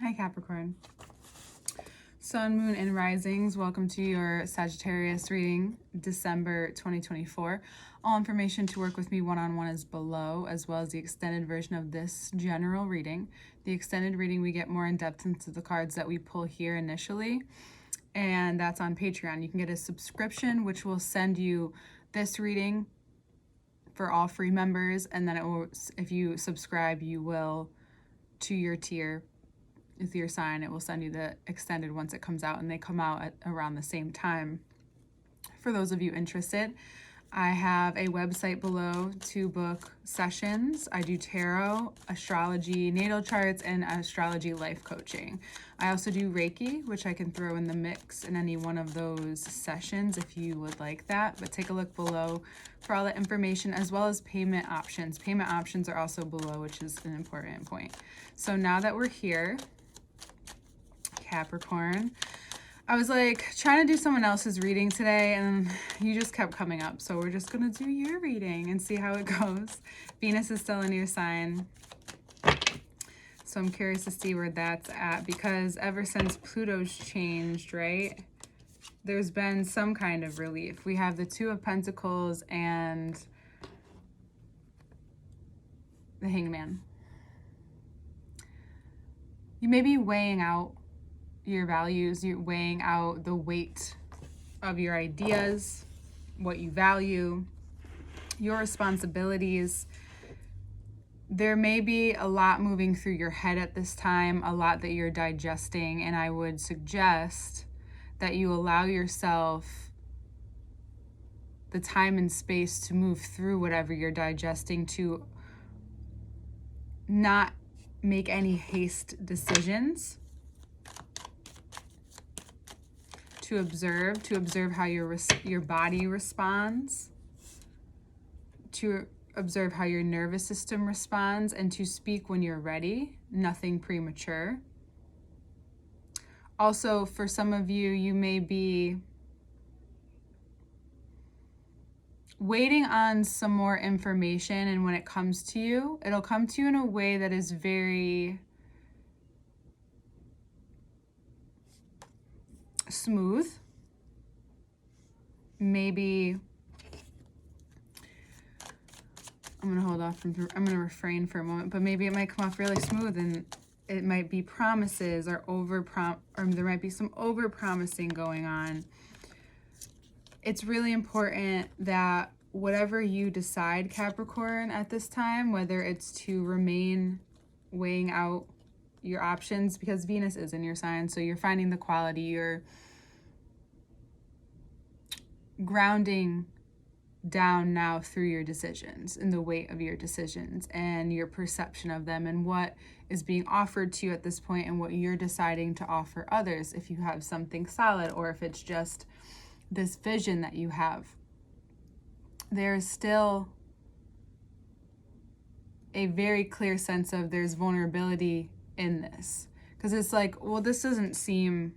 Hi Capricorn. Sun, Moon, and Risings. Welcome to your Sagittarius reading, December 2024. All information to work with me one-on-one is below, as well as the extended version of this general reading. The extended reading, we get more in depth into the cards that we pull here initially, and that's on Patreon. You can get a subscription, which will send you this reading for all free members, and then it will, if you subscribe, you will, to your tier, with your sign, it will send you the extended once it comes out, and they come out at around the same time. For those of you interested, I have a website below to book sessions. I do tarot, astrology, natal charts, and astrology life coaching. I also do Reiki, which I can throw in the mix in any one of those sessions if you would like that. But take a look below for all the information, as well as payment options. Payment options are also below, which is an important point. So now that we're here, Capricorn, I was like trying to do someone else's reading today and you just kept coming up, so we're just gonna do your reading and see how it goes. Venus is still in your sign, so I'm curious to see where that's at, because ever since Pluto's changed, right, there's been some kind of relief. We have the Two of Pentacles and the Hangman. You may be weighing out your values, you're weighing out the weight of your ideas, what you value, your responsibilities. There may be a lot moving through your head at this time, a lot that you're digesting, and I would suggest that you allow yourself the time and space to move through whatever you're digesting, to not make any haste decisions, to observe how your body responds, to observe how your nervous system responds, and to speak when you're ready, nothing premature. Also, for some of you, you may be waiting on some more information, and when it comes to you, it'll come to you in a way that is very smooth. Maybe I'm gonna hold off from, I'm gonna refrain for a moment, but maybe it might come off really smooth, and it might be promises or or there might be some over promising going on. It's really important that whatever you decide, Capricorn, at this time, whether it's to remain weighing out your options, because Venus is in your sign, so you're finding the quality, you're grounding down now through your decisions and the weight of your decisions and your perception of them and what is being offered to you at this point and what you're deciding to offer others, if you have something solid or if it's just this vision that you have. There's still a very clear sense of there's vulnerability in this, because it's like, well, this doesn't seem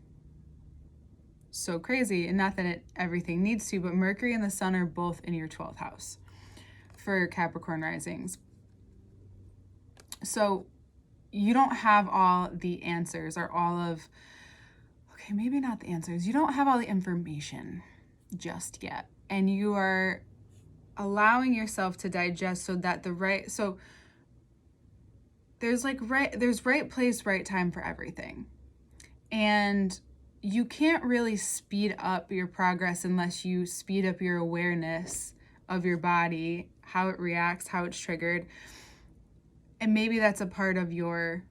so crazy, and not that everything needs to, but Mercury and the Sun are both in your 12th house for Capricorn risings. So you don't have all the answers or all of, okay, maybe not the answers. You don't have all the information just yet, and you are allowing yourself to digest so that there's right place, right time for everything. And you can't really speed up your progress unless you speed up your awareness of your body, how it reacts, how it's triggered. And maybe that's a part of your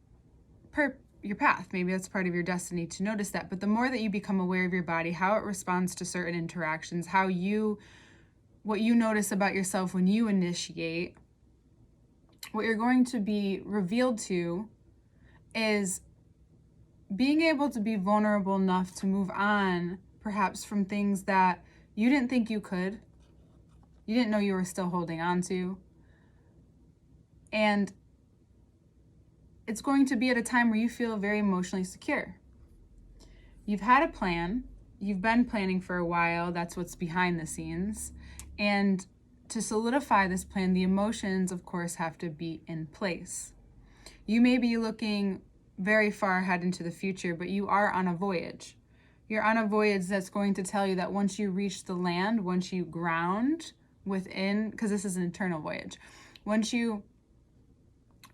path. Maybe that's part of your destiny to notice that. But the more that you become aware of your body, how it responds to certain interactions, what you notice about yourself when you initiate, what you're going to be revealed to is being able to be vulnerable enough to move on, perhaps from things that you didn't think you could, you didn't know you were still holding on to. And it's going to be at a time where you feel very emotionally secure. You've had a plan, you've been planning for a while, that's what's behind the scenes. And to solidify this plan, the emotions, of course, have to be in place. You may be looking very far ahead into the future, but you are on a voyage. You're on a voyage that's going to tell you that once you reach the land, once you ground within, because this is an eternal voyage, once you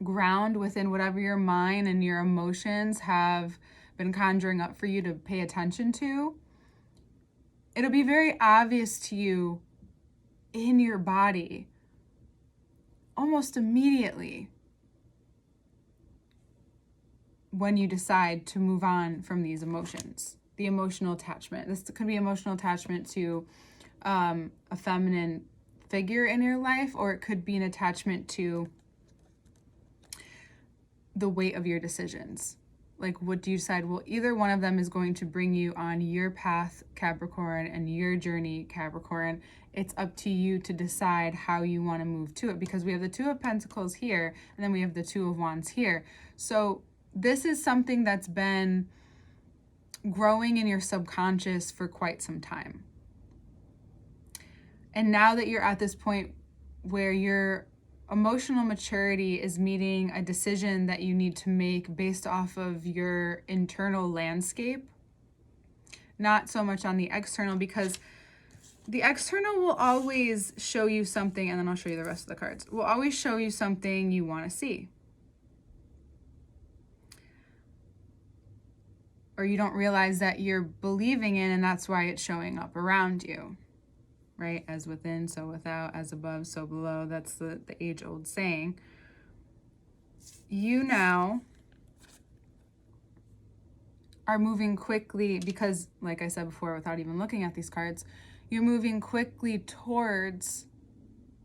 ground within whatever your mind and your emotions have been conjuring up for you to pay attention to, it'll be very obvious to you in your body almost immediately when you decide to move on from these emotions. The emotional attachment. This could be emotional attachment to a feminine figure in your life, or it could be an attachment to the weight of your decisions. Like, what do you decide? Well, either one of them is going to bring you on your path, Capricorn, and your journey, Capricorn. It's up to you to decide how you want to move to it, because we have the Two of Pentacles here, and then we have the Two of Wands here. So this is something that's been growing in your subconscious for quite some time. And now that you're at this point where your emotional maturity is meeting a decision that you need to make based off of your internal landscape, not so much on the external, because the external will always show you something, and then I'll show you the rest of the cards, will always show you something you want to see. Or you don't realize that you're believing in, and that's why it's showing up around you, right? As within, so without, as above, so below. That's the age-old saying. You now are moving quickly because, like I said before, without even looking at these cards, you're moving quickly towards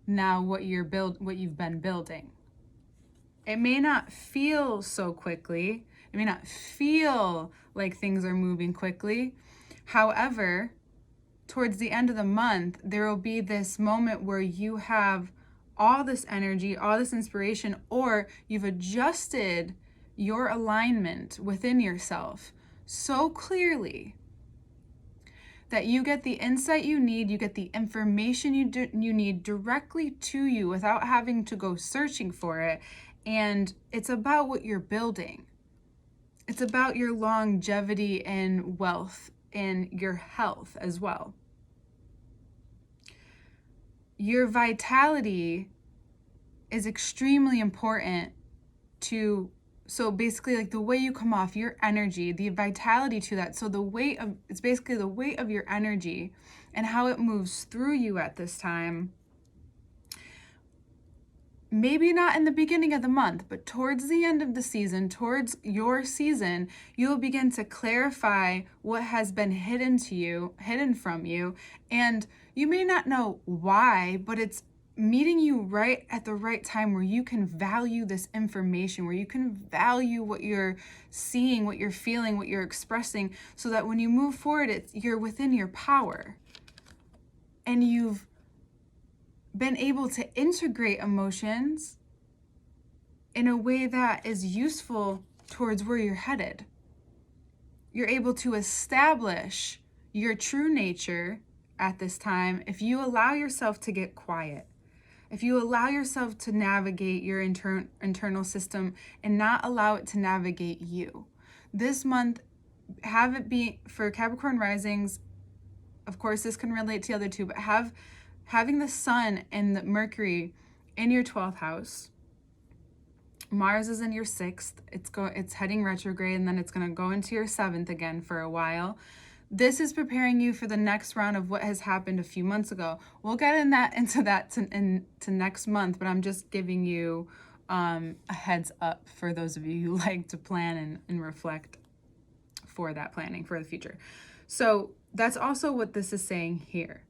now what you've been building. It may not feel so quickly. It may not feel like things are moving quickly. However, towards the end of the month, there will be this moment where you have all this energy, all this inspiration, or you've adjusted your alignment within yourself so clearly that you get the insight you need, you get the information you need directly to you without having to go searching for it. And it's about what you're building. It's about your longevity and wealth and your health as well. Your vitality is extremely important to, so basically like the way you come off, your energy, the vitality to that. So it's basically the weight of your energy and how it moves through you at this time. Maybe not in the beginning of the month, but towards the end of the season, towards your season, you'll begin to clarify what has been hidden from you. And you may not know why, but it's meeting you right at the right time where you can value this information, where you can value what you're seeing, what you're feeling, what you're expressing, so that when you move forward, you're within your power. And you've been able to integrate emotions in a way that is useful towards where you're headed. You're able to establish your true nature at this time if you allow yourself to get quiet, if you allow yourself to navigate your internal system and not allow it to navigate you. This month, have it be for Capricorn risings. Of course, this can relate to the other two, but having the sun and the Mercury in your 12th house. Mars is in your 6th. It's heading retrograde, and then it's going to go into your 7th again for a while. This is preparing you for the next round of what has happened a few months ago. We'll get into that next month, but I'm just giving you a heads up for those of you who like to plan and reflect for that planning for the future. So that's also what this is saying here.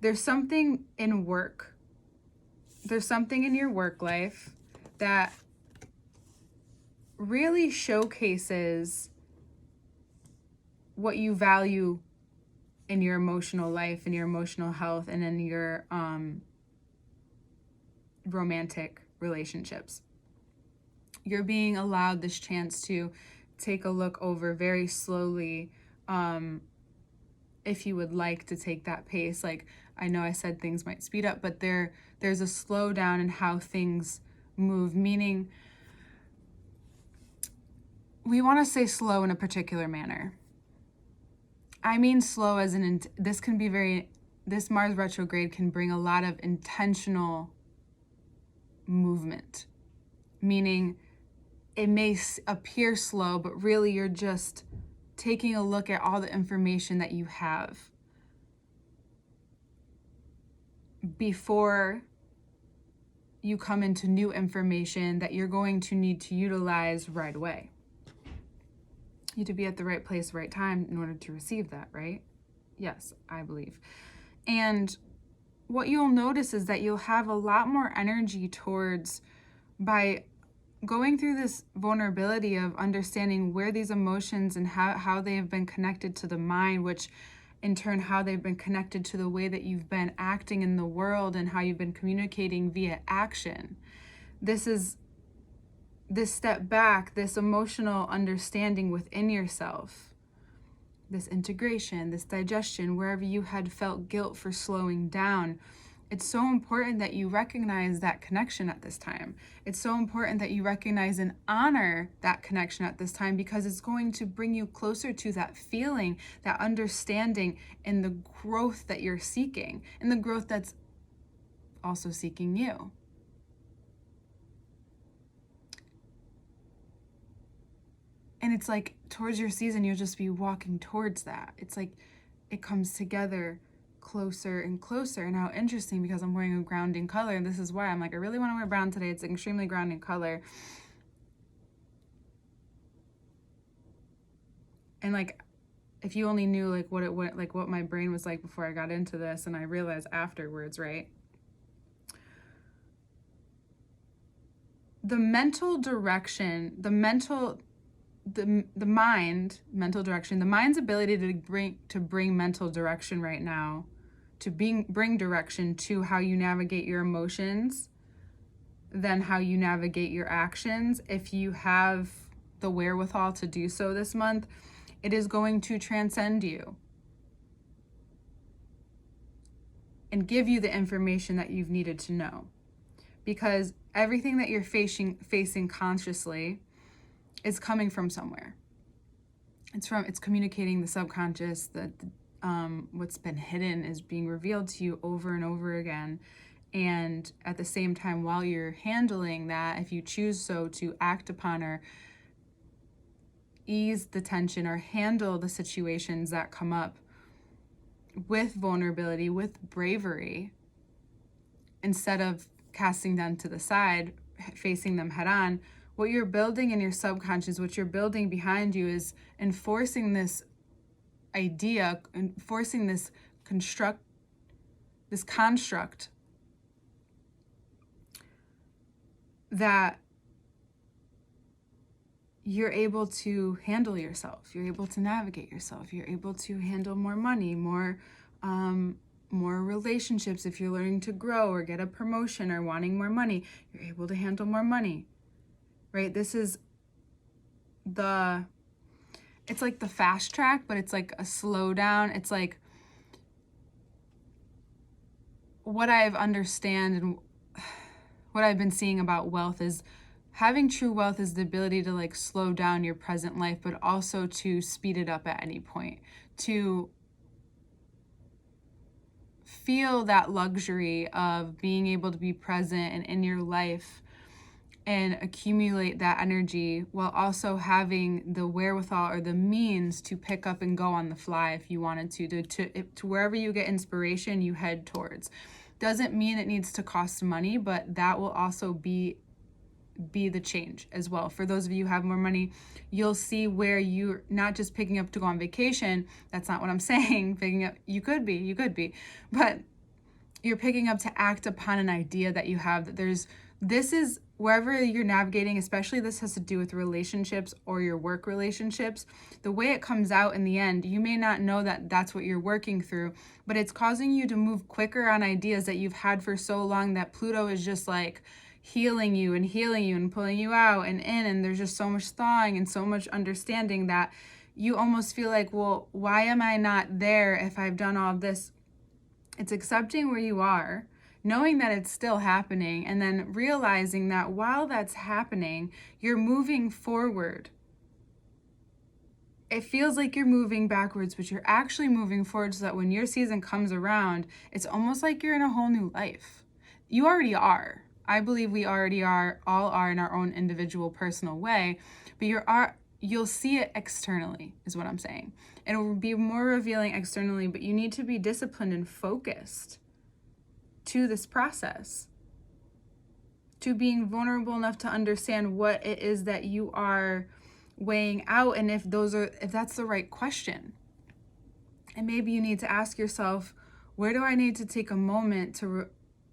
There's something in work. There's something in your work life that really showcases what you value in your emotional life, in your emotional health, and in your romantic relationships. You're being allowed this chance to take a look over very slowly, if you would like to take that pace. Like, I know I said things might speed up, but there's a slowdown in how things move, meaning we want to say slow in a particular manner. I mean slow as in, this Mars retrograde can bring a lot of intentional movement, meaning it may appear slow, but really you're just taking a look at all the information that you have before you come into new information that you're going to need to utilize right away. You have to be at the right place, right time in order to receive that, right? Yes, I believe. And what you'll notice is that you'll have a lot more energy towards, by going through this vulnerability of understanding where these emotions and how they have been connected to the mind, which in turn how they've been connected to the way that you've been acting in the world and how you've been communicating via action. This step back, this emotional understanding within yourself, this integration, this digestion, wherever you had felt guilt for slowing down. It's so important that you recognize that connection at this time. It's so important that you recognize and honor that connection at this time, because it's going to bring you closer to that feeling, that understanding, and the growth that you're seeking, and the growth that's also seeking you. And it's like towards your season, you'll just be walking towards that. It's like it comes together closer and closer. And how interesting, because I'm wearing a grounding color, and this is why I'm like, I really want to wear brown today. It's an extremely grounding color. And like, if you only knew like what my brain was like before I got into this, and I realized afterwards, right? The mental direction, the mind's ability to bring mental direction right now, to bring direction to how you navigate your emotions, then how you navigate your actions. If you have the wherewithal to do so this month, it is going to transcend you and give you the information that you've needed to know, because everything that you're facing consciously is coming from somewhere. It's communicating the subconscious, that what's been hidden is being revealed to you over and over again. And at the same time, while you're handling that, if you choose so to act upon or ease the tension or handle the situations that come up with vulnerability, with bravery, instead of casting them to the side, facing them head on, what you're building in your subconscious, what you're building behind you, is enforcing this idea, enforcing this construct that you're able to handle yourself, you're able to navigate yourself, you're able to handle more money, more relationships. If you're learning to grow or get a promotion or wanting more money, you're able to handle more money, right? This is it's like the fast track, but it's like a slow down. It's like what I've understand and what I've been seeing about wealth is having true wealth is the ability to like slow down your present life, but also to speed it up at any point, to feel that luxury of being able to be present and in your life and accumulate that energy, while also having the wherewithal or the means to pick up and go on the fly if you wanted to wherever you get inspiration, you head towards. Doesn't mean it needs to cost money, but that will also be the change as well. For those of you who have more money, you'll see where you're not just picking up to go on vacation. That's not what I'm saying. Picking up, you could be, but you're picking up to act upon an idea that you have, that this is wherever you're navigating, especially this has to do with relationships or your work relationships. The way it comes out in the end, you may not know that that's what you're working through, but it's causing you to move quicker on ideas that you've had for so long, that Pluto is just like healing you and pulling you out and in, and there's just so much thawing and so much understanding that you almost feel like, well, why am I not there if I've done all of this? It's accepting where you are, knowing that it's still happening, and then realizing that while that's happening, you're moving forward it feels like you're moving backwards, but you're actually moving forward, so that when your season comes around, it's almost like you're in a whole new life. You already are. I believe we already all are in our own individual personal way, but you'll see it externally, is what I'm saying. It'll be more revealing externally, but you need to be disciplined and focused to this process, to being vulnerable enough to understand what it is that you are weighing out, and if that's the right question. And maybe you need to ask yourself, where do I need to take a moment to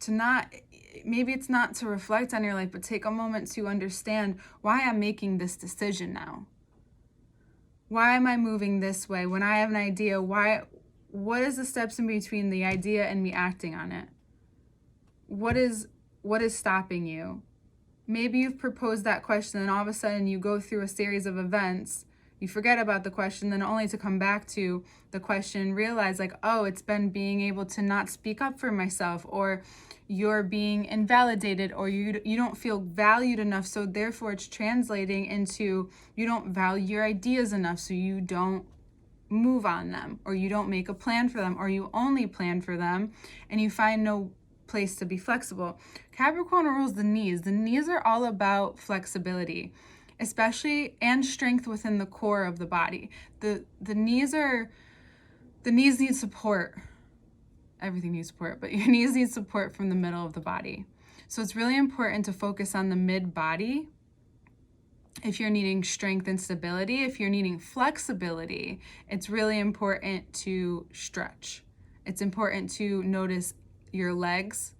not, maybe it's not to reflect on your life, but take a moment to understand why I'm making this decision now. Why am I moving this way? When I have an idea, what is the steps in between the idea and me acting on it? What is stopping you? Maybe you've proposed that question, and all of a sudden you go through a series of events, you forget about the question, then only to come back to the question, realize like, oh, it's been being able to not speak up for myself, or you're being invalidated, or you don't feel valued enough, so therefore it's translating into you don't value your ideas enough, so you don't move on them, or you don't make a plan for them, or you only plan for them and you find no place to be flexible. Capricorn rules the knees. The knees are all about flexibility, especially, and strength within the core of the body. The knees need support. Everything needs support, but your knees need support from the middle of the body. So it's really important to focus on the mid body. If you're needing strength and stability, if you're needing flexibility, it's really important to stretch. It's important to notice your legs,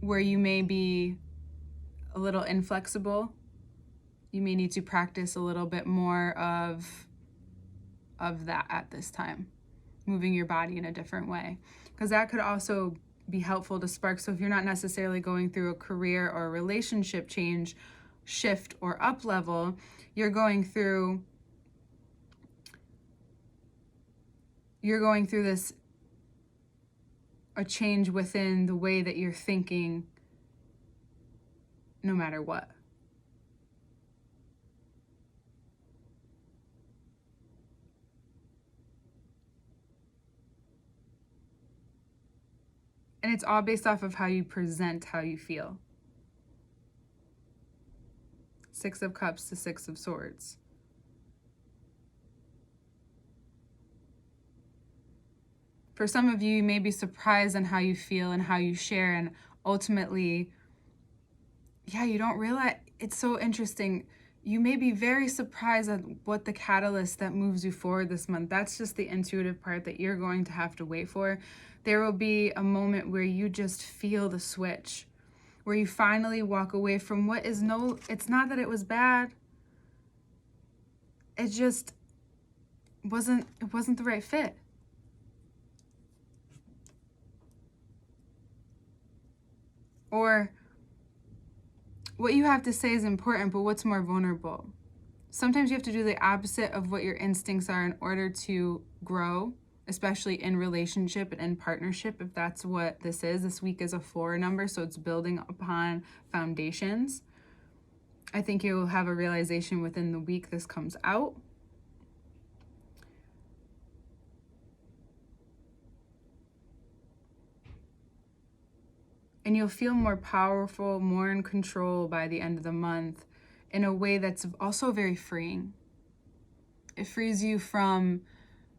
where you may be a little inflexible. You may need to practice a little bit more of that at this time, moving your body in a different way, because that could also be helpful to spark. So if you're not necessarily going through a career or a relationship change, shift, or up level, you're going through this, a change within the way that you're thinking, no matter what. And it's all based off of how you present, how you feel. Six of Cups to Six of Swords. For some of you, you may be surprised on how you feel and how you share, and ultimately, you don't realize. It's so interesting. You may be very surprised at what the catalyst that moves you forward this month. That's just the intuitive part that you're going to have to wait for. There will be a moment where you just feel the switch, where you finally walk away from what is it's not that it was bad. It just wasn't the right fit. Or what you have to say is important, but what's more vulnerable? Sometimes you have to do the opposite of what your instincts are in order to grow, especially in relationship and in partnership, if that's what this is. This week is a 4 number, so it's building upon foundations. I think you'll have a realization within the week this comes out. And you'll feel more powerful, more in control by the end of the month, in a way that's also very freeing. It frees you from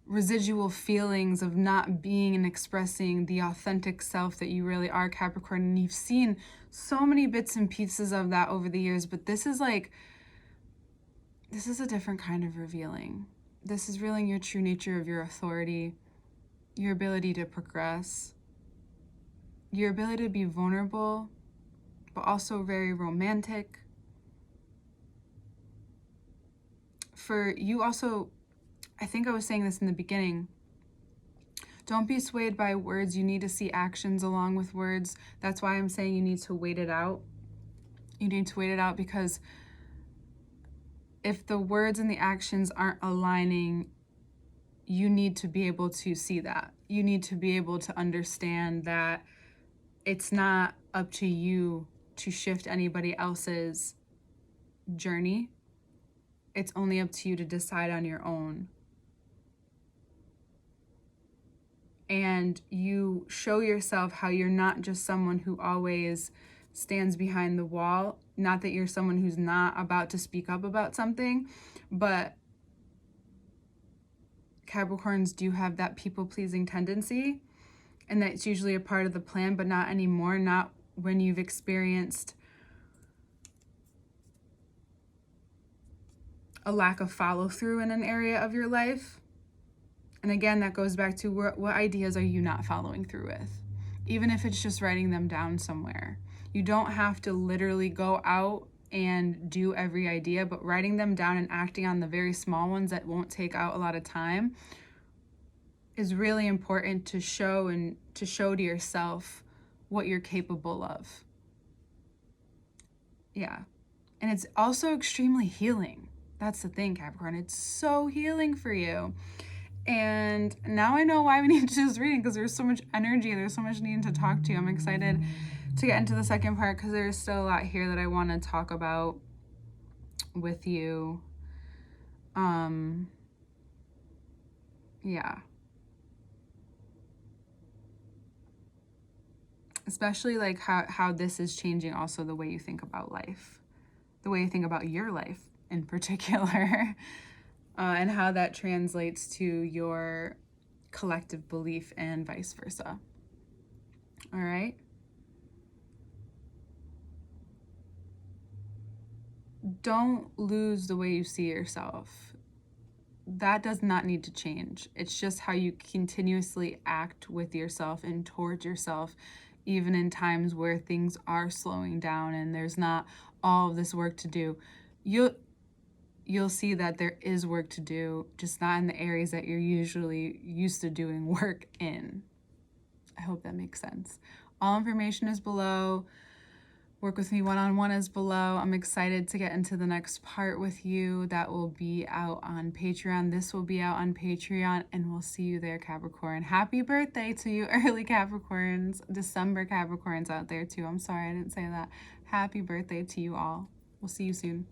residual feelings of not being and expressing the authentic self that you really are, Capricorn. And you've seen so many bits and pieces of that over the years, but this is a different kind of revealing. This is revealing your true nature of your authority, your ability to progress, your ability to be vulnerable, but also very romantic. For you also, I think I was saying this in the beginning, don't be swayed by words. You need to see actions along with words. That's why I'm saying you need to wait it out. You need to wait it out, because if the words and the actions aren't aligning, you need to be able to see that. You need to be able to understand that it's not up to you to shift anybody else's journey. It's only up to you to decide on your own. And you show yourself how you're not just someone who always stands behind the wall. Not that you're someone who's not about to speak up about something, but Capricorns do have that people-pleasing tendency, and that's usually a part of the plan, but not anymore. Not when you've experienced a lack of follow-through in an area of your life. And again, that goes back to what ideas are you not following through with? Even if it's just writing them down somewhere. You don't have to literally go out and do every idea, but writing them down and acting on the very small ones that won't take out a lot of time is really important to show to yourself what you're capable of. Yeah. And it's also extremely healing. That's the thing, Capricorn. It's so healing for you. And now I know why we need to do this reading, because there's so much energy. There's so much needing to talk to you. I'm excited to get into the second part because there's still a lot here that I want to talk about with you. Yeah. Especially like how this is changing also the way you think about life, the way you think about your life in particular, and how that translates to your collective belief and vice versa. All right. Don't lose the way you see yourself. That does not need to change. It's just how you continuously act with yourself and towards yourself, even in times where things are slowing down and there's not all of this work to do. You'll see that there is work to do, just not in the areas that you're usually used to doing work in. I hope that makes sense. All information is below. Work with me one-on-one is below. I'm excited to get into the next part with you. That will be out on Patreon. This will be out on Patreon, and we'll see you there, Capricorn. Happy birthday to you, early Capricorns. December Capricorns out there, too. I'm sorry I didn't say that. Happy birthday to you all. We'll see you soon.